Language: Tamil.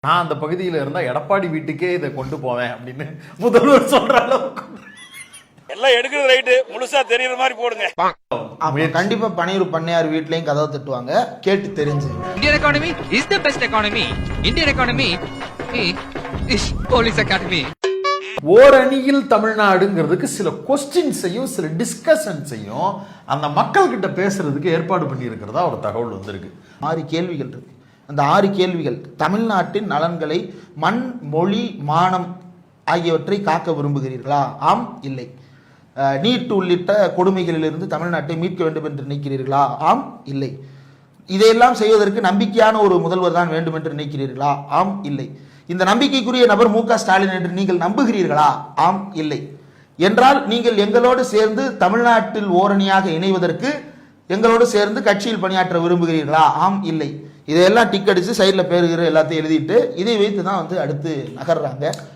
நான் அந்த பகுதியில் இருந்தா எடப்பாடி வீட்டுக்கே இதை கொண்டு போவேன் அப்படின்னு முதல்வர் சொல்ற அளவுக்கு எல்லாம் எடுக்கிறது ரைட்டு, முழுசா தெரியுற மாதிரி போடுங்க. கண்டிப்பா பனையூர் பண்ணையார் வீட்லயும் கதவை தட்டுவாங்க, கேட்டு தெரிஞ்சு. Indian economy is the best economy. Indian economy is police academy. ஓரணியில் தமிழ்நாடுங்கிறதுக்கு சில கொஸ்டின்ஸையும் சில டிஸ்கஷன்ஸையும் அந்த மக்கள் கிட்ட பேசுறதுக்கு ஏற்பாடு பண்ணி இருக்கிறதா ஒரு தகவல் வந்திருக்கு. 6 கேள்விகள் இருக்கு. அந்த 6 கேள்விகள் தமிழ்நாட்டின் நலன்களை, மண், மொழி, மானம் ஆகியவற்றை காக்க விரும்புகிறீர்களா? ஆம், இல்லை. நீட் உள்ளிட்ட கொடுமைகளிலிருந்து தமிழ்நாட்டை மீட்க வேண்டும் என்று நினைக்கிறீர்களா? ஆம், இல்லை. இதையெல்லாம் செய்வதற்கு நம்பிக்கையான ஒரு முதல்வர் தான் வேண்டும் என்று நினைக்கிறீர்களா? ஆம், இல்லை. இந்த நம்பிக்கைக்குரிய நபர் மு.க. ஸ்டாலின் என்று நீங்கள் நம்புகிறீர்களா? ஆம், இல்லை. என்றால் நீங்கள் எங்களோடு சேர்ந்து தமிழ்நாட்டில் ஓரணியாக இணைவதற்கு எங்களோடு சேர்ந்து கட்சியில் பணியாற்ற விரும்புகிறீர்களா? ஆம், இல்லை. இதையெல்லாம் டிக் அடிச்சு சைடில் பேருகிற எல்லாத்தையும் எழுதிட்டு இதை வைத்து தான் அடுத்து நகர்றாங்க.